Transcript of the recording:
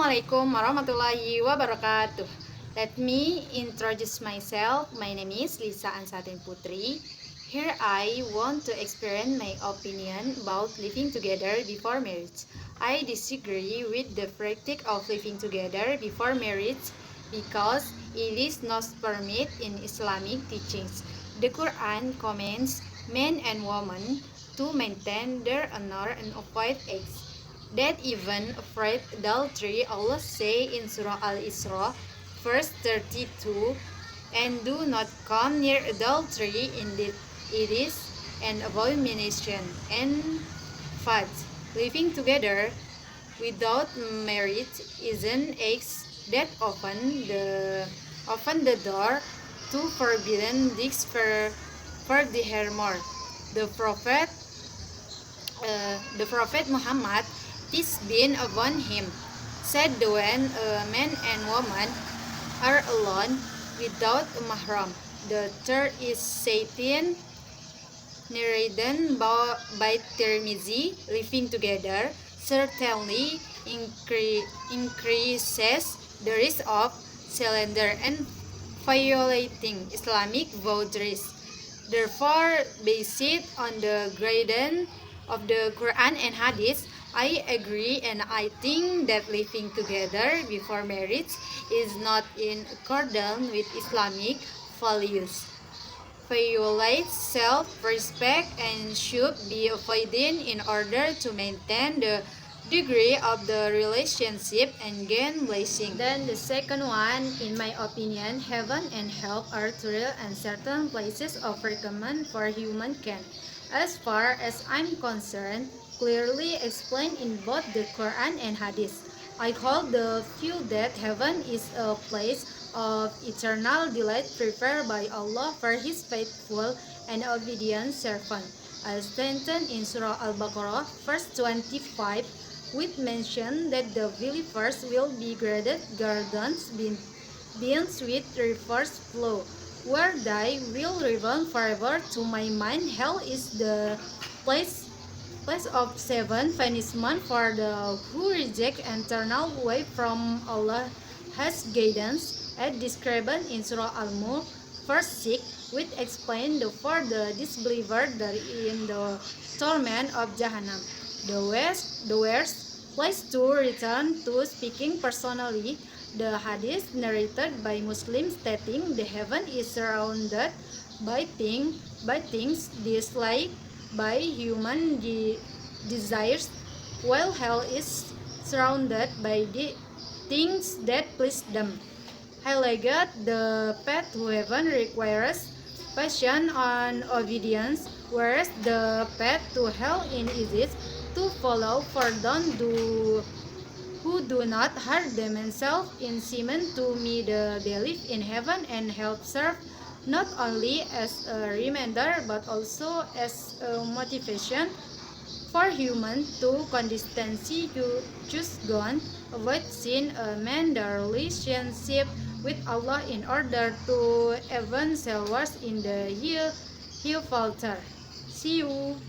Assalamualaikum warahmatullahi wabarakatuh. Let me introduce myself. My name is Ansatin Putri. Here I want to express my opinion about living together before marriage. I disagree with the practice of living together before marriage because it is not permitted in Islamic teachings. The Quran commands men and women to maintain their honor and avoid acts that even avoid adultery. Allah say in Surah Al-Isra, verse 32, and do not come near adultery, indeed it is an abomination. And fact, living together without marriage is an act that open the door to forbidden deeds for the more. The Prophet Muhammad, peace be upon him, said that when a man and woman are alone without a mahram, the third is Satan, narrated by Tirmizi, living together certainly increases the risk of slander and violating Islamic boundaries. Therefore, based on the guidance of the Quran and Hadith, I agree and I think that living together before marriage is not in accordance with Islamic values, violates self-respect, and should be avoided in order to maintain the degree of the relationship and gain blessing. Then the second one, in my opinion, heaven and hell are two real and certain places of recommend for humankind. As far as I'm concerned, clearly explained in both the Quran and Hadith. I hold the view that heaven is a place of eternal delight prepared by Allah for His faithful and obedient servant, as stated in Surah Al-Baqarah, verse 25, which mention that the believers will be graded gardens beings with rivers flow, where they will return forever. To my mind, hell is the place of seven punishment for the who reject and turn away from Allah has guidance, as described in Surah Al-Mulk, verse 6, which explain the for the disbeliever that in the torment of Jahannam. The worst place to return to. Speaking personally, the hadith narrated by Muslims stating the heaven is surrounded by things disliked by human desires, while hell is surrounded by the things that please them. Highlighted the path to heaven requires passion and obedience, whereas the path to hell is easy to follow for those who do not hurt themselves in seeming to me. The belief in heaven and hell serve not only as a reminder but also as a motivation for humans to consistency to choose God, avoid sin, amend their relationship with Allah in order to even selves in the hereafter. See you.